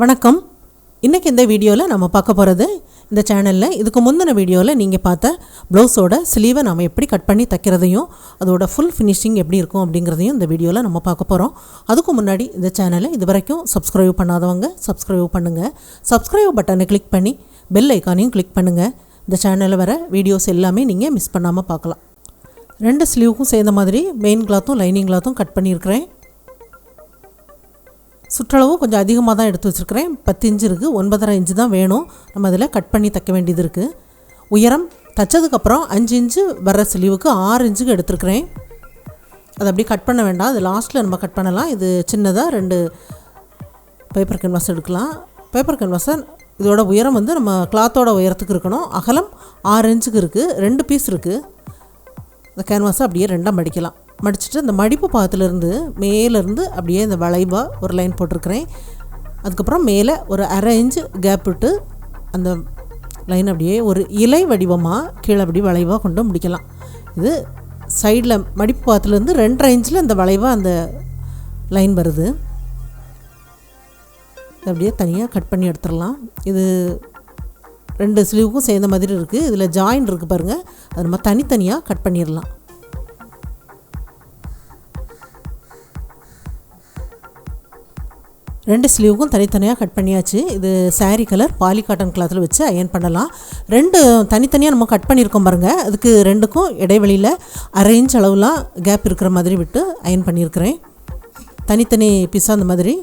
வணக்கம். இன்றைக்கி இந்த வீடியோவில் நம்ம பார்க்க போகிறது, இந்த சேனலில் இதுக்கு முந்தின வீடியோவில் நீங்கள் பார்த்த ப்ளவுஸோட ஸ்லீவை நம்ம எப்படி கட் பண்ணி தைக்கிறதையும் அதோட ஃபுல் ஃபினிஷிங் எப்படி இருக்கும் அப்படிங்கிறதையும் இந்த வீடியோவில் நம்ம பார்க்க போகிறோம். அதுக்கு முன்னாடி இந்த சேனலை இது வரைக்கும் சப்ஸ்கிரைப் பண்ணாதவங்க சப்ஸ்கிரைப் பண்ணுங்கள். சப்ஸ்கிரைப் பட்டனை கிளிக் பண்ணி பெல் ஐக்கானையும் கிளிக் பண்ணுங்கள். இந்த சேனலில் வர வீடியோஸ் எல்லாமே நீங்கள் மிஸ் பண்ணாமல் பார்க்கலாம். 2 ஸ்லீவுக்கும் சேர்ந்த மாதிரி மெயின் கிளாத்தும் லைனிங் கிளாத்தும் கட் பண்ணியிருக்கிறேன். சுற்றளவு கொஞ்சம் அதிகமாக தான் எடுத்து வச்சுருக்கிறேன். 10 இன்ச்சு இருக்குது, 9.5 இன்ச்சு தான் வேணும். நம்ம அதில் கட் பண்ணி தைக்க வேண்டியது இருக்குது. உயரம் தைச்சதுக்கப்புறம் 5 இன்ச்சு வர்ற ஸ்லீவுக்கு 6 இன்ச்சுக்கு எடுத்துருக்கிறேன். அதை அப்படியே கட் பண்ண வேண்டாம், அது லாஸ்ட்டில் நம்ம கட் பண்ணலாம். இது சின்னதாக 2 பேப்பர் கேன்வாஸ் எடுக்கலாம். பேப்பர் கேன்வாஸை இதோட உயரம் வந்து நம்ம கிளாத்தோட உயரத்துக்கு இருக்கணும். அகலம் 6 இன்ச்சுக்கு இருக்குது. 2 பீஸ் இருக்குது. இந்த கேன்வாஸை அப்படியே 2ஆக மடிக்கலாம். மடிச்சுட்டு இந்த மடிப்பு பாகத்துலேருந்து மேலேருந்து அப்படியே இந்த வளைவாக ஒரு லைன் போட்டிருக்கிறேன். அதுக்கப்புறம் மேலே ஒரு 1/2 இன்ச்சு கேப் விட்டு அந்த லைன் அப்படியே ஒரு இலை வடிவமாக கீழே அப்படி வளைவாக கொண்டு முடிக்கலாம். இது சைடில் மடிப்பு பாகத்துலேருந்து 2.5 இன்ச்சில் இந்த வளைவாக அந்த லைன் வருது. அப்படியே தனியாக கட் பண்ணி எடுத்துடலாம். இது 2 ஸ்லீவுக்கும் சேர்ந்த மாதிரி இருக்குது. இதில் ஜாயின் இருக்குது பாருங்கள், அது நம்ம தனித்தனியாக கட் பண்ணிடலாம். ரெண்டு ஸ்லீவுக்கும் தனித்தனியாக கட் பண்ணியாச்சு. இது சாரீ கலர் பாலி காட்டன் கிளாத்தில் வச்சு அயன் பண்ணலாம். 2 தனித்தனியாக நம்ம கட் பண்ணியிருக்கோம் பாருங்கள், அதுக்கு 2க்கும் இடைவெளியில் 1/2 இன்ச் அளவுலாம் கேப் இருக்கிற மாதிரி விட்டு அயன் பண்ணியிருக்கிறேன். தனித்தனி பீஸாக அந்த மாதிரி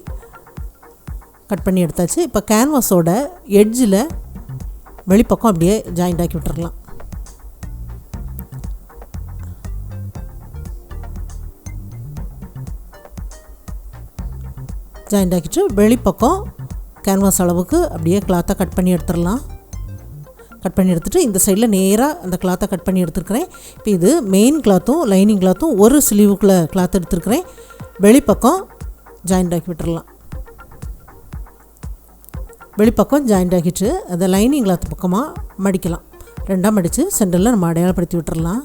கட் பண்ணி எடுத்தாச்சு. இப்போ கேன்வாஸோட எட்ஜில் வெளிப்பக்கம் அப்படியே ஜாயிண்ட் ஆக்கி விட்டுறலாம். ஜாயிண்ட் ஆக்கிட்டு வெளிப்பக்கம் கேன்வாஸ் அளவுக்கு அப்படியே கிளாத்தை கட் பண்ணி எடுத்துடலாம். கட் பண்ணி எடுத்துகிட்டு இந்த சைடில் நேராக அந்த கிளாத்தை கட் பண்ணி எடுத்துருக்கிறேன். இப்போ இது மெயின் கிளாத்தும் லைனிங் கிளாத்தும் ஒரு ஸ்லீவுக்குள்ளே கிளாத் எடுத்துருக்கிறேன். வெளிப்பக்கம் ஜாயிண்ட் ஆக்கி விட்டுறலாம். வெளிப்பக்கம் ஜாயிண்ட் ஆக்கிட்டு அதை லைனிங் கிளாத் பக்கமாக மடிக்கலாம். 2ஆக மடித்து சென்டரில் நம்ம அடையாளப்படுத்தி விட்டுறலாம்.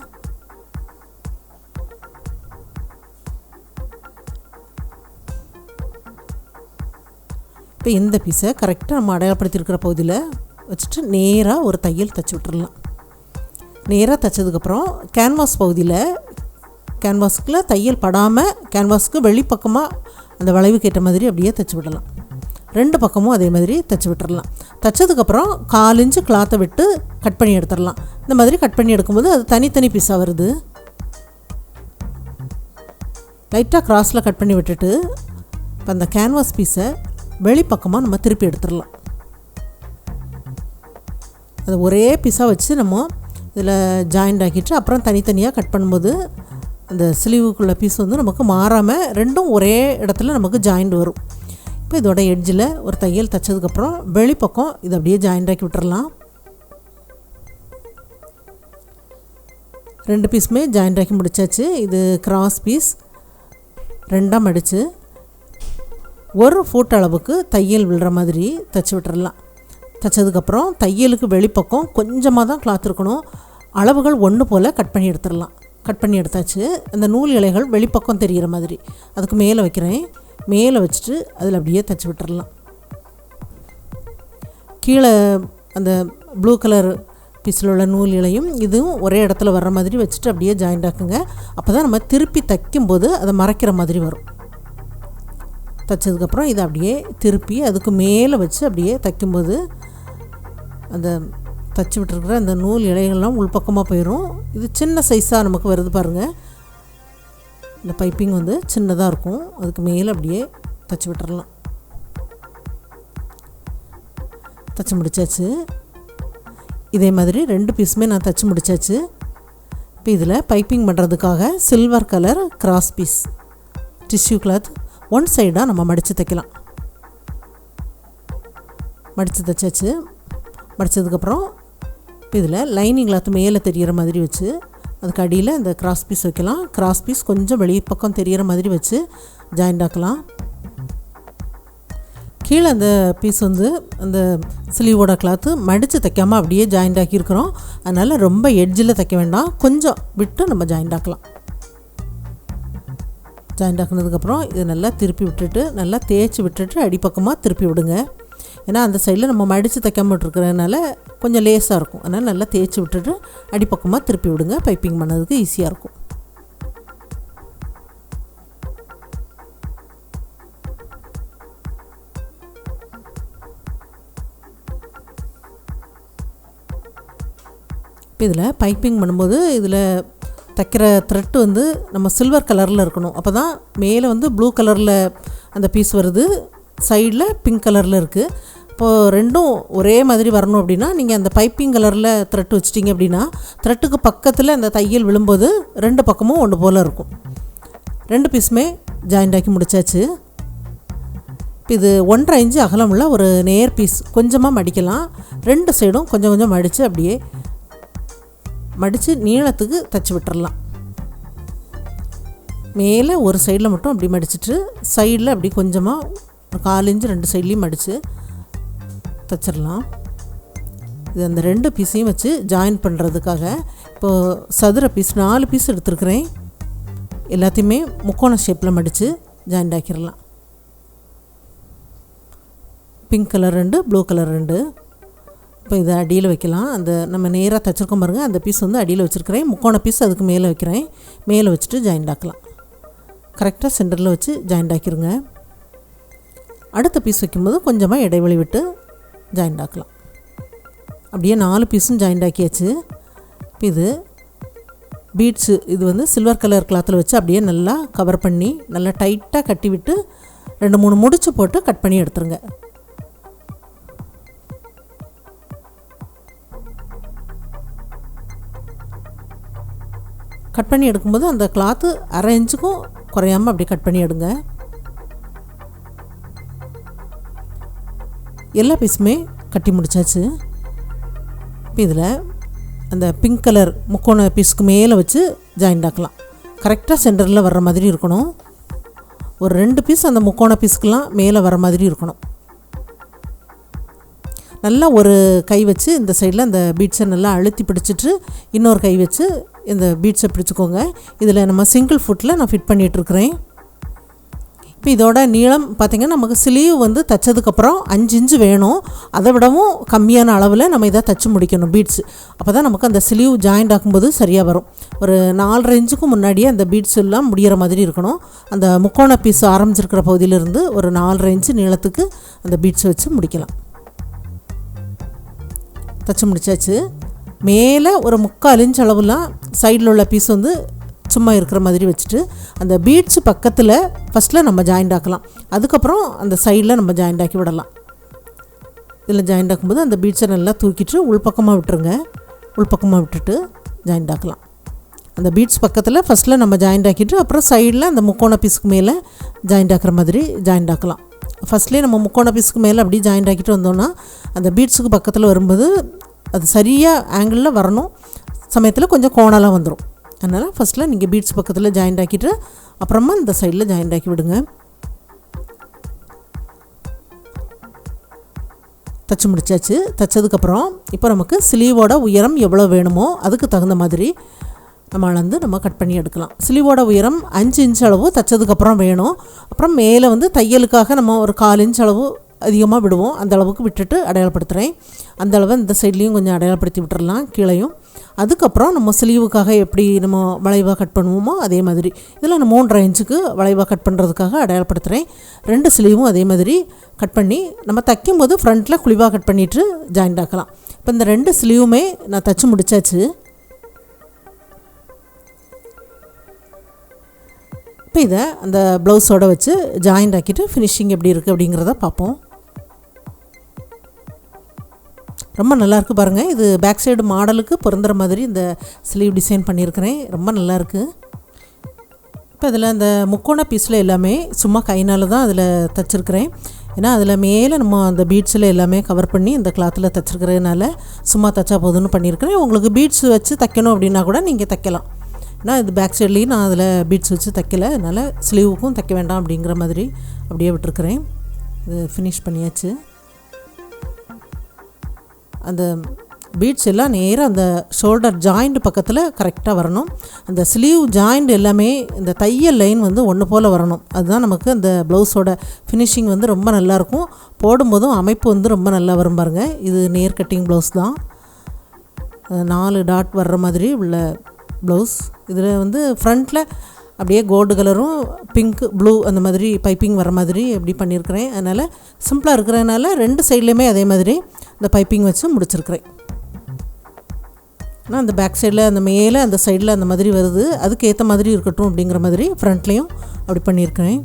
இப்போ இந்த பீஸை கரெக்டாக நம்ம அடையாளப்படுத்தியிருக்கிற பகுதியில் வச்சுட்டு நேராக ஒரு தையல் தைச்சி விட்டுறலாம். நேராக தைச்சதுக்கப்புறம் கேன்வாஸ் பகுதியில் கேன்வாஸுக்குள்ளே தையல் படாமல் கேன்வாஸுக்கு வெளிப்பக்கமாக அந்த வளைவுக்கு ஏற்ற மாதிரி அப்படியே தைச்சி விடலாம். 2 பக்கமும் அதே மாதிரி தைச்சி விட்டுறலாம். தைச்சதுக்கப்புறம் 4 இன்ச்சு கிளாத்தை விட்டு கட் பண்ணி எடுத்துடலாம். இந்த மாதிரி கட் பண்ணி எடுக்கும்போது அது தனித்தனி பீஸாக வருது. லைட்டாக கிராஸில் கட் பண்ணி விட்டுட்டு இப்போ அந்த கேன்வாஸ் பீஸை வெளிப்பக்கமாக நம்ம திருப்பி எடுத்துடலாம். அது ஒரே பீஸாக வச்சு நம்ம இதில் ஜாயிண்ட் ஆக்கிட்டு அப்புறம் தனித்தனியாக கட் பண்ணும்போது அந்த ஸ்லீவுக்குள்ள பீஸ் வந்து நமக்கு மாறாமல் 2ம் ஒரே இடத்துல நமக்கு ஜாயிண்ட் வரும். இப்போ இதோட எட்ஜில் ஒரு தையல் தைச்சதுக்கப்புறம் வெளிப்பக்கம் இதை அப்படியே ஜாயிண்ட் ஆக்கி விட்டுறலாம். 2 பீஸுமே ஜாயிண்ட் ஆக்கி முடிச்சாச்சு. இது கிராஸ் பீஸ் 2ஆக மடித்து 1 ஃபுட் அளவுக்கு தையல் விழுற மாதிரி தைச்சி விட்டுறலாம். தைச்சதுக்கப்புறம் தையலுக்கு வெளிப்பக்கம் கொஞ்சமாக தான் கிளாத் இருக்கணும். அளவுகள் 1 போல் கட் பண்ணி எடுத்துடலாம். கட் பண்ணி எடுத்தாச்சு. அந்த நூல் இலைகள் வெளிப்பக்கம் தெரிகிற மாதிரி அதுக்கு மேலே வைக்கிறேன். மேலே வச்சுட்டு அதில் அப்படியே தைச்சி விட்டுறலாம். கீழே அந்த ப்ளூ கலர் பீஸில் உள்ள நூல் இலையும் இதுவும் ஒரே இடத்துல வர்ற மாதிரி வச்சுட்டு அப்படியே ஜாயிண்ட் ஆக்குங்க. அப்போ தான் நம்ம திருப்பி தைக்கும்போது அதை மறைக்கிற மாதிரி வரும். தைச்சதுக்கப்புறம் இதை அப்படியே திருப்பி அதுக்கு மேலே வச்சு அப்படியே தைக்கும்போது அந்த தைச்சி விட்டுருக்குற அந்த நூல் இலைகள்லாம் உள்பக்கமாக போயிடும். இது சின்ன சைஸாக நமக்கு வருது பாருங்கள். இந்த பைப்பிங் வந்து சின்னதாக இருக்கும். அதுக்கு மேலே அப்படியே தைச்சி விட்டுறலாம். தைச்சி முடித்தாச்சு. இதே மாதிரி 2 பீஸுமே நான் தைச்சி முடித்தாச்சு. இப்போ இதில் பைப்பிங் பண்ணுறதுக்காக silver colour cross piece tissue cloth 1 சைடாக நம்ம மடித்து தைக்கலாம். மடித்து தைச்சாச்சு. மடித்ததுக்கப்புறம் இப்போ இதில் லைனிங் கிளாத் மேலே தெரிகிற மாதிரி வச்சு அதுக்கு அடியில் இந்த கிராஸ் பீஸ் வைக்கலாம். கிராஸ் பீஸ் கொஞ்சம் வெளி பக்கம் தெரிகிற மாதிரி வச்சு ஜாயிண்ட் ஆக்கலாம். கீழே அந்த பீஸ் வந்து அந்த ஸ்லீவோட கிளாத்து மடித்து தைக்காமல் அப்படியே ஜாயிண்ட் ஆக்கியிருக்கிறோம். அதனால் ரொம்ப எட்ஜில் தைக்க வேண்டாம், கொஞ்சம் விட்டு நம்ம ஜாயிண்ட் ஆக்கலாம். ஜாயிண்ட் ஆக்கினதுக்கப்புறம் இதை நல்லா திருப்பி விட்டுட்டு நல்லா தேய்ச்சி விட்டுட்டு அடிப்பக்கமாக திருப்பி விடுங்க. ஏன்னா அந்த சைடில் நம்ம மடித்து தைக்காம விட்டுருக்கிறதுனால கொஞ்சம் லேஸாக இருக்கும். அதனால் நல்லா தேய்ச்சி விட்டுட்டு அடிப்பக்கமாக திருப்பி விடுங்க. பைப்பிங் பண்ணதுக்கு ஈஸியாக இருக்கும். இப்போ இதில் பைப்பிங் பண்ணும்போது இதில் தைக்கிற த்ரெட்டு வந்து நம்ம சில்வர் கலரில் இருக்கணும். அப்போ தான் மேலே வந்து ப்ளூ கலரில் அந்த பீஸ் வருது, சைடில் பிங்க் கலரில் இருக்குது. இப்போது ரெண்டும் ஒரே மாதிரி வரணும் அப்படின்னா நீங்கள் அந்த பைப்பிங் கலரில் த்ரெட்டு வச்சிட்டிங்க அப்படின்னா த்ரெட்டுக்கு பக்கத்தில் அந்த தையல் விழும்போது ரெண்டு பக்கமும் ஒன்று போல் இருக்கும். ரெண்டு பீஸுமே ஜாயிண்ட் ஆக்கி முடித்தாச்சு. இப்போ இது 1.5 இன்ச்சு அகலமுள்ள ஒரு நேர் பீஸ். கொஞ்சமாக மடிக்கலாம். ரெண்டு சைடும் கொஞ்சம் கொஞ்சம் மடித்து அப்படியே மடித்து நீளத்துக்கு தைச்சி விட்டுறலாம். மேலே ஒரு சைடில் மட்டும் அப்படி மடிச்சுட்டு சைடில் அப்படி கொஞ்சமாக 1/4 இன்ச்சு ரெண்டு சைட்லேயும் மடித்து தைச்சிடலாம். இது அந்த ரெண்டு பீஸையும் வச்சு ஜாயின் பண்ணுறதுக்காக இப்போது சதுர பீஸ் 4 பீஸ் எடுத்துருக்கிறேன். எல்லாத்தையுமே முக்கோண ஷேப்பில் மடித்து ஜாயிண்ட் ஆக்கிடலாம். Pink colour 2, blue colour 2. இப்போ இதை அடியில் வைக்கலாம். அந்த நம்ம நேராக தைச்சிருக்கோம் பாருங்கள், அந்த பீஸ் வந்து அடியில் வச்சுருக்கிறேன். முக்கோண பீஸ் அதுக்கு மேலே வைக்கிறேன். மேலே வச்சுட்டு ஜாயிண்ட் ஆக்கலாம். கரெக்டாக சென்டரில் வச்சு ஜாயிண்ட் ஆக்கிருங்க. அடுத்த பீஸ் வைக்கும்போது கொஞ்சமாக இடைவெளி விட்டு ஜாயிண்ட் ஆக்கலாம். அப்படியே 4 பீஸும் ஜாயிண்ட் ஆக்கியாச்சு. இப்போ இது பீட்ஸு, இது வந்து சில்வர் கலர் கிளாத்தில் வச்சு அப்படியே நல்லா கவர் பண்ணி நல்லா டைட்டாக கட்டி விட்டு 2-3 முடிச்சு போட்டு கட் பண்ணி எடுத்துருங்க. கட் பண்ணி எடுக்கும்போது அந்த கிளாத்து 1/2 இன்ச்சுக்கும் குறையாமல் அப்படி கட் பண்ணி எடுங்க. எல்லா பீஸுமே கட்டி முடித்தாச்சு. இப்போ இதில் அந்த பிங்க் கலர் முக்கோண பீஸுக்கு மேலே வச்சு ஜாயிண்ட் ஆக்கலாம். கரெக்டாக சென்டரில் வர்ற மாதிரி இருக்கணும். ஒரு 2 பீஸ் அந்த முக்கோண பீஸுக்கெலாம் மேலே வர மாதிரி இருக்கணும். நல்லா ஒரு கை வச்சு இந்த சைடில் அந்த பீட்ஸை நல்லா அழுத்தி பிடிச்சிட்டு இன்னொரு கை வச்சு இந்த பீட்ஸை பிடிச்சிக்கோங்க. இதில் நம்ம சிங்கிள் ஃபுட்டில் நான் ஃபிட் பண்ணிகிட்ருக்கிறேன். இப்போ இதோட நீளம் பார்த்திங்கன்னா நமக்கு ஸ்லீவ் வந்து தைச்சதுக்கப்புறம் 5 இன்ச்சு வேணும். அதை விடவும் கம்மியான அளவில் நம்ம இதை தைச்சி முடிக்கணும் பீட்ஸ். அப்போ தான் நமக்கு அந்த ஸ்லீவ் ஜாயிண்ட் ஆக்கும்போது சரியாக வரும். ஒரு 4.5 இன்ச்சுக்கும் முன்னாடியே அந்த பீட்ஸ் எல்லாம் முடிகிற மாதிரி இருக்கணும். அந்த முக்கோண பீஸ் ஆரம்பிச்சிருக்கிற பகுதியிலிருந்து ஒரு 4.5 இன்ச்சு நீளத்துக்கு அந்த பீட்ஸை வச்சு முடிக்கலாம். தைச்சி முடித்தாச்சு. மேலே ஒரு 3/4 இன்ச் அளவுலாம் சைடில் உள்ள பீஸ் வந்து சும்மா இருக்கிற மாதிரி வச்சுட்டு அந்த பீட்ஸு பக்கத்தில் ஃபஸ்ட்டில் நம்ம ஜாயிண்ட் ஆக்கலாம். அதுக்கப்புறம் அந்த சைடில் நம்ம ஜாயிண்ட் ஆக்கி விடலாம். இதில் ஜாயிண்ட் ஆக்கும்போது அந்த பீட்ஸை நல்லா தூக்கிட்டு உள்பக்கமாக விட்டுருங்க. உள்பக்கமாக விட்டுட்டு ஜாயிண்ட் ஆக்கலாம். அந்த பீட்ஸ் பக்கத்தில் ஃபஸ்ட்டில் நம்ம ஜாயிண்ட் ஆக்கிட்டு அப்புறம் சைடில் அந்த முக்கோண பீஸுக்கு மேலே ஜாயிண்ட் ஆக்குற மாதிரி ஜாயிண்ட் ஆக்கலாம். ஃபஸ்ட்லேயே நம்ம முக்கோண பீஸுக்கு மேலே அப்படி ஜாயிண்ட் ஆக்கிட்டு வந்தோன்னா அந்த பீட்ஸுக்கு பக்கத்தில் வரும்போது அது சரியாக ஆங்கிளில் வரணும். சமயத்தில் கொஞ்சம் கோணலாக வந்துடும். அதனால் ஃபஸ்ட்டில் நீங்கள் பீட்ஸ் பக்கத்தில் ஜாயிண்ட் ஆக்கிட்டு அப்புறமா இந்த சைடில் ஜாயிண்ட் ஆக்கி விடுங்க. தைச்சி முடித்தாச்சு. தைச்சதுக்கப்புறம் இப்போ நமக்கு ஸ்லீவோட உயரம் எவ்வளோ வேணுமோ அதுக்கு தகுந்த மாதிரி நம்ம அளந்து நம்ம கட் பண்ணி எடுக்கலாம். ஸ்லீவோட உயரம் 5 இன்ச் அளவு தைச்சதுக்கப்புறம் வேணும். அப்புறம் மேலே வந்து தையலுக்காக நம்ம ஒரு 1/4 இன்ச் அளவு அதிகமாக விடுவோம். அந்த அளவுக்கு விட்டுட்டு அடையாளப்படுத்துகிறேன். அந்த அளவை இந்த சைட்லேயும் கொஞ்சம் அடையாளப்படுத்தி விட்டுறலாம் கீழையும். அதுக்கப்புறம் நம்ம ஸ்லீவுக்காக எப்படி நம்ம வளைவாக கட் பண்ணுவோமோ அதே மாதிரி இதில் நான் 3.5 இன்ச்சுக்கு வளைவாக கட் பண்ணுறதுக்காக அடையாளப்படுத்துகிறேன். 2 ஸ்லீவும் அதே மாதிரி கட் பண்ணி நம்ம தைக்கும்போது ஃப்ரண்ட்டில் குழிவாக கட் பண்ணிவிட்டு ஜாயிண்ட் ஆக்கலாம். இப்போ இந்த 2 ஸ்லீவுமே நான் தைச்சி முடித்தாச்சு. இப்போ இதை அந்த ப்ளவுஸோடு வச்சு ஜாயிண்ட் ஆக்கிட்டு ஃபினிஷிங் எப்படி இருக்குது அப்படிங்கிறத பார்ப்போம். ரொம்ப நல்லாயிருக்கு பாருங்கள். இது பேக் சைடு மாடலுக்கு பொருந்துகிற மாதிரி இந்த ஸ்லீவ் டிசைன் பண்ணியிருக்கிறேன். ரொம்ப நல்லாயிருக்கு. இப்போ இதில் அந்த முக்கோண பீஸில் எல்லாமே சும்மா கைனால் தான் அதில் தைச்சிருக்கிறேன். ஏன்னா அதில் மேலே நம்ம அந்த பீட்ஸில் எல்லாமே கவர் பண்ணி இந்த கிளாத்தில் தைச்சிருக்கிறதுனால சும்மா தைச்சா போதும்னு பண்ணியிருக்கிறேன். உங்களுக்கு பீட்ஸ் வச்சு தைக்கணும் அப்படின்னா கூட நீங்கள் தைக்கலாம். ஏன்னா இது பேக் சைட்லேயும் நான் அதில் பீட்ஸ் வச்சு தைக்கலை. அதனால் ஸ்லீவுக்கும் தைக்க வேண்டாம் அப்படிங்கிற மாதிரி அப்படியே விட்டுருக்குறேன். இது ஃபினிஷ் பண்ணியாச்சு. அந்த பீட்ஸ் எல்லாம் நேராக அந்த ஷோல்டர் ஜாயிண்ட் பக்கத்தில் கரெக்டாக வரணும். அந்த ஸ்லீவ் ஜாயிண்ட் எல்லாமே இந்த தையல் லைன் வந்து ஒன்று போல் வரணும். அதுதான் நமக்கு அந்த ப்ளவுஸோட ஃபினிஷிங் வந்து ரொம்ப நல்லாயிருக்கும். போடும்போதும் அமைப்பு வந்து ரொம்ப நல்லா வரும் பாருங்க. இது நேர் கட்டிங் ப்ளவுஸ் தான். 4 டாட் வர்ற மாதிரி உள்ள ப்ளவுஸ். இதில் வந்து ஃப்ரண்ட்டில் அப்படியே கோல்டு கலரும் பிங்க் ப்ளூ அந்த மாதிரி பைப்பிங் வர மாதிரி அப்படி பண்ணியிருக்கிறேன். அதனால் சிம்பிளாக இருக்கிறதுனால 2 சைட்லேயுமே அதே மாதிரி இந்த பைப்பிங் வச்சு முடிச்சிருக்கிறேன். ஆனால் அந்த பேக் சைடில் அந்த மேலே அந்த சைடில் அந்த மாதிரி வருது, அதுக்கு ஏற்ற மாதிரி இருக்கட்டும் அப்படிங்கிற மாதிரி ஃப்ரண்ட்லேயும் அப்படி பண்ணியிருக்கிறேன்.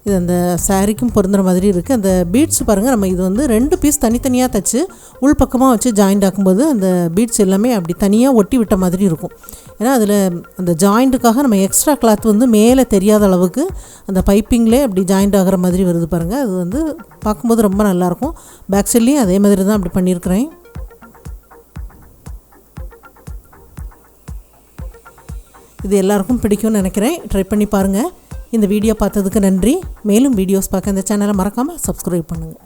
இது அந்த சாரீக்கும் பொருந்துகிற மாதிரி இருக்குது. அந்த பீட்ஸ் பாருங்கள், நம்ம இது வந்து 2 பீஸ் தனித்தனியாக தைச்சி உள்பக்கமாக வச்சு ஜாயிண்ட் ஆக்கும்போது அந்த பீட்ஸ் எல்லாமே அப்படி தனியாக ஒட்டி விட்ட மாதிரி இருக்கும். ஏன்னா அதில் அந்த ஜாயிண்ட்டுக்காக நம்ம எக்ஸ்ட்ரா கிளாத் வந்து மேலே தெரியாத அளவுக்கு அந்த பைப்பிங்லேயே அப்படி ஜாயிண்ட் ஆகிற மாதிரி வருது பாருங்கள். அது வந்து பார்க்கும்போது ரொம்ப நல்லாயிருக்கும். பேக் சைட்லேயும் அதே மாதிரி தான் அப்படி பண்ணியிருக்கிறேன். இது எல்லாருக்கும் பிடிக்கும்னு நினைக்கிறேன். ட்ரை பண்ணி பாருங்கள். இந்த வீடியோ பார்த்ததுக்கு நன்றி. மேலும் வீடியோஸ் பார்க்க இந்த சேனலை மறக்காமல் சப்ஸ்கிரைப் பண்ணுங்கள்.